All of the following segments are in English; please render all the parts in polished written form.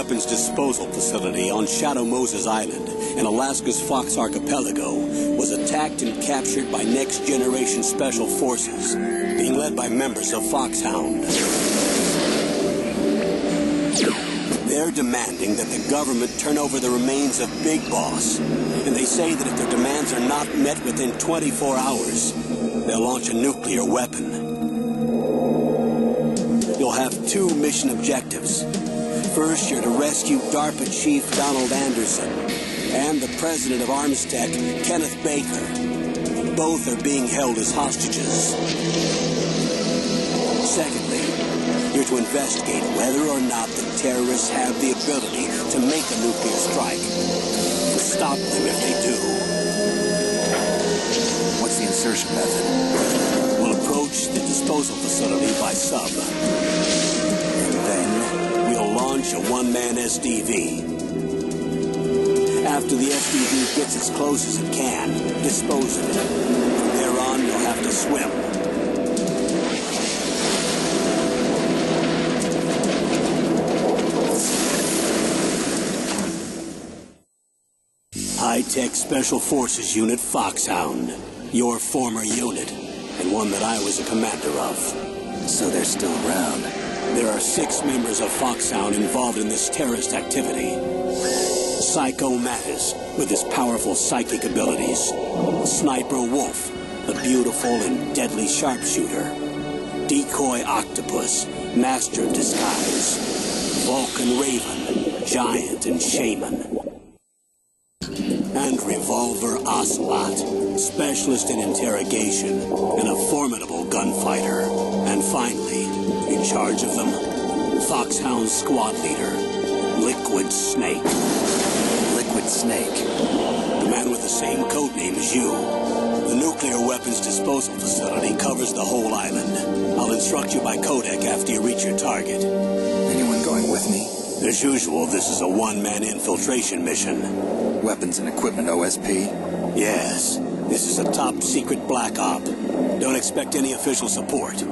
weapons disposal facility on Shadow Moses Island in Alaska's Fox Archipelago was attacked and captured by next-generation special forces, being led by members of Foxhound. They're demanding that the government turn over the remains of Big Boss, and they say that if their demands are not met within 24 hours, they'll launch a nuclear weapon. You'll have two mission objectives. First, you're to rescue DARPA Chief Donald Anderson and the president of Armstech, Kenneth Baker. Both are being held as hostages. Secondly, you're to investigate whether or not the terrorists have the ability to make a nuclear strike. And stop them if they do. What's the insertion method? We'll approach the disposal facility by sub. And then we'll launch a one-man SDV. After the SDV gets as close as it can, dispose of it. From there on, you'll have to swim. High-Tech Special Forces Unit Foxhound. Your former unit, and one that I was a commander of. So they're still around. There are 6 members of Foxhound involved in this terrorist activity. Psycho Mattis, with his powerful psychic abilities. Sniper Wolf, a beautiful and deadly sharpshooter. Decoy Octopus, master of disguise. Vulcan Raven, giant and shaman. And Revolver Ocelot, specialist in interrogation and a formidable gunfighter. And finally, in charge of them, Foxhound squad leader, Liquid Snake. Liquid Snake? The man with the same codename as you. The nuclear weapons disposal facility covers the whole island. I'll instruct you by codec after you reach your target. Anyone going with me? As usual, this is a one-man infiltration mission. Weapons and equipment OSP? Yes. This is a top-secret black op. Don't expect any official support.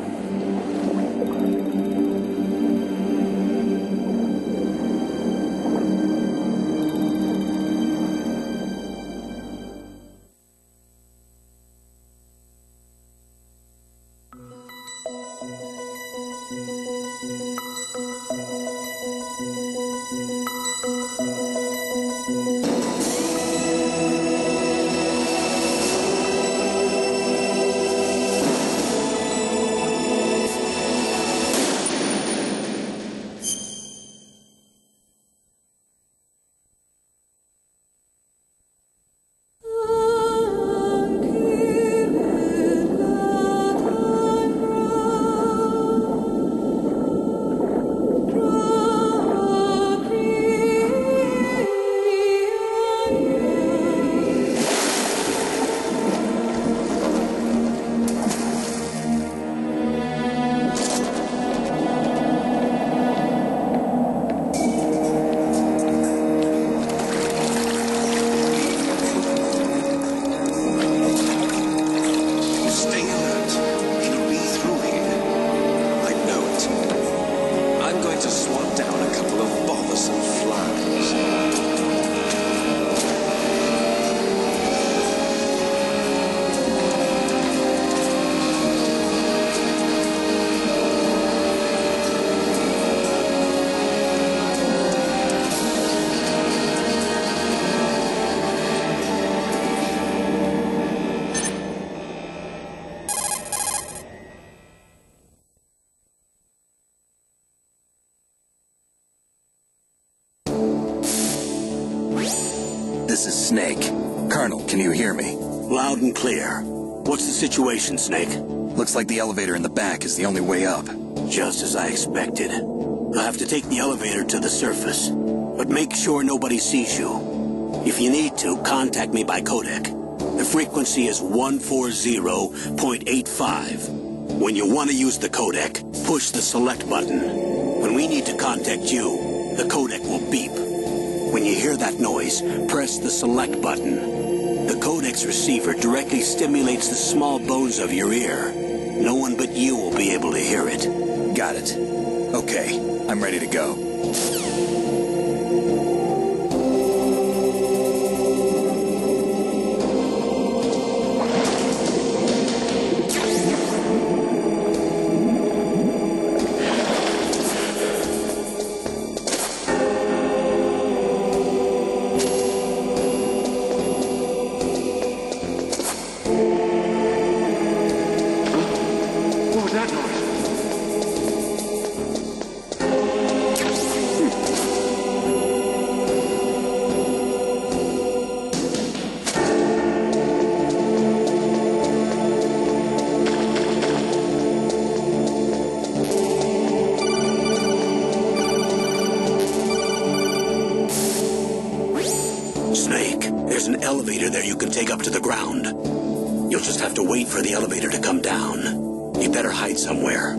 This is Snake. Colonel, can you hear me? Loud and clear. What's the situation, Snake? Looks like the elevator in the back is the only way up. Just as I expected. You'll have to take the elevator to the surface. But make sure nobody sees you. If you need to, contact me by codec. The frequency is 140.85. When you want to use the codec, push the select button. When we need to contact you, the codec will beep. When you hear that noise, press the select button. The codec's receiver directly stimulates the small bones of your ear. No one but you will be able to hear it. Got it. Okay, I'm ready to go. Snake. There's an elevator there you can take up to the ground. You'll just have to wait for the elevator to come down. You better hide somewhere.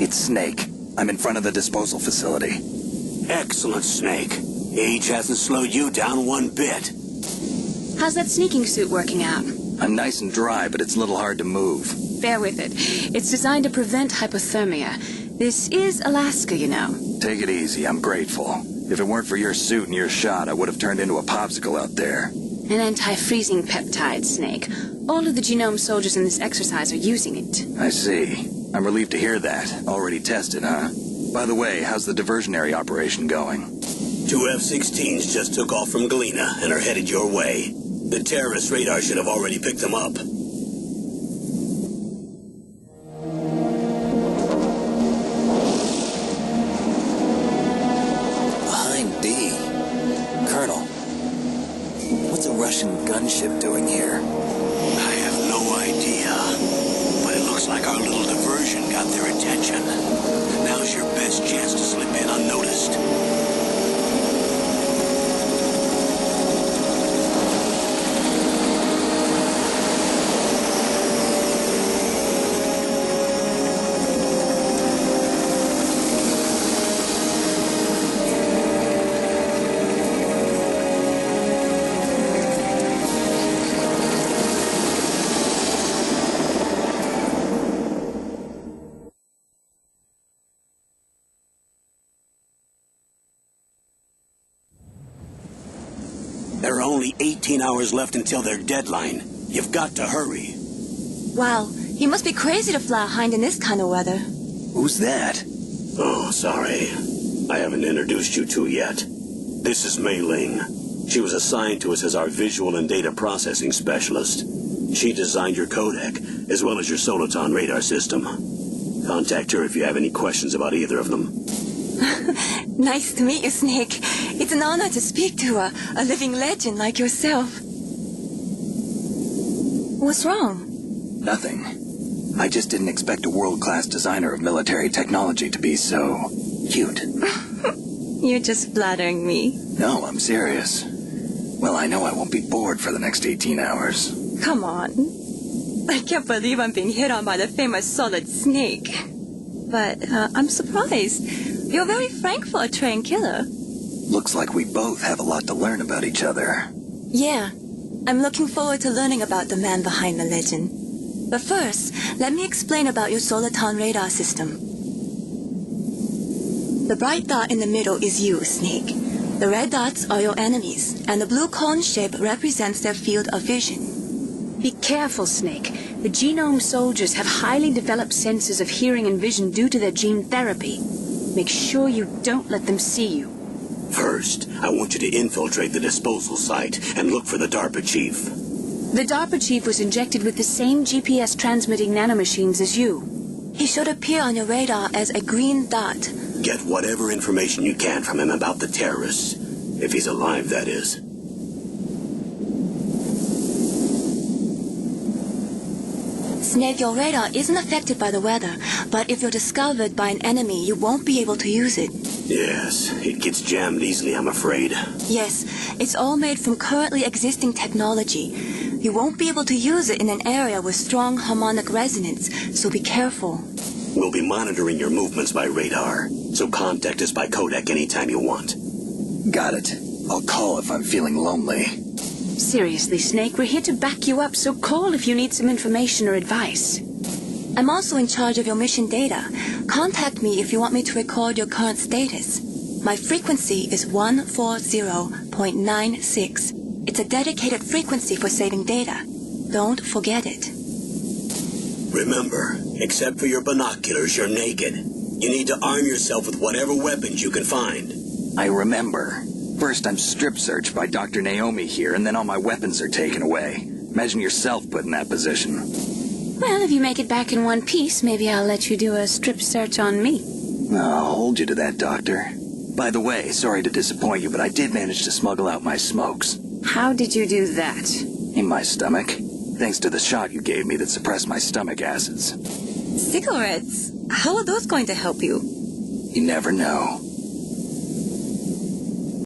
It's Snake. I'm in front of the disposal facility. Excellent, Snake. Age hasn't slowed you down one bit. How's that sneaking suit working out? I'm nice and dry, but it's a little hard to move. Bear with it. It's designed to prevent hypothermia. This is Alaska, you know. Take it easy. I'm grateful. If it weren't for your suit and your shot, I would have turned into a popsicle out there. An anti-freezing peptide, Snake. All of the genome soldiers in this exercise are using it. I see. I'm relieved to hear that. Already tested, huh? By the way, how's the diversionary operation going? 2 F-16s just took off from Galena and are headed your way. The terrorist radar should have already picked them up. Behind D. Colonel, what's a Russian gunship doing here? I have no idea, but it looks like our little diversion got their attention. Now's your best chance to slip in unnoticed. 18 hours left until their deadline. You've got to hurry. Wow, you must be crazy to fly a hind in this kind of weather. Who's that? Oh, sorry. I haven't introduced you to yet. This is Mei Ling. She was assigned to us as our visual and data processing specialist. She designed your codec, as well as your Soliton radar system. Contact her if you have any questions about either of them. Nice to meet you, Snake. It's an honor to speak to a living legend like yourself. What's wrong? Nothing. I just didn't expect a world-class designer of military technology to be so cute. You're just flattering me. No, I'm serious. Well, I know I won't be bored for the next 18 hours. Come on. I can't believe I'm being hit on by the famous Solid Snake. But I'm surprised. You're very frank for a trained killer. Looks like we both have a lot to learn about each other. Yeah. I'm looking forward to learning about the man behind the legend. But first, let me explain about your Soliton radar system. The bright dot in the middle is you, Snake. The red dots are your enemies, and the blue cone shape represents their field of vision. Be careful, Snake. The genome soldiers have highly developed senses of hearing and vision due to their gene therapy. Make sure you don't let them see you. First, I want you to infiltrate the disposal site and look for the DARPA chief. The DARPA chief was injected with the same GPS transmitting nanomachines as you. He should appear on your radar as a green dot. Get whatever information you can from him about the terrorists. If he's alive, that is. Snake, your radar isn't affected by the weather, but if you're discovered by an enemy, you won't be able to use it. Yes, it gets jammed easily, I'm afraid. Yes, it's all made from currently existing technology. You won't be able to use it in an area with strong harmonic resonance, so be careful. We'll be monitoring your movements by radar, so contact us by codec anytime you want. Got it. I'll call if I'm feeling lonely. Seriously, Snake, we're here to back you up, so call if you need some information or advice. I'm also in charge of your mission data. Contact me if you want me to record your current status. My frequency is 140.96. It's a dedicated frequency for saving data. Don't forget it. Remember, except for your binoculars, you're naked. You need to arm yourself with whatever weapons you can find. I remember. First, I'm strip searched by Dr. Naomi here, and then all my weapons are taken away. Imagine yourself put in that position. Well, if you make it back in one piece, maybe I'll let you do a strip search on me. I'll hold you to that, Doctor. By the way, sorry to disappoint you, but I did manage to smuggle out my smokes. How did you do that? In my stomach. Thanks to the shot you gave me that suppressed my stomach acids. Cigarettes? How are those going to help you? You never know.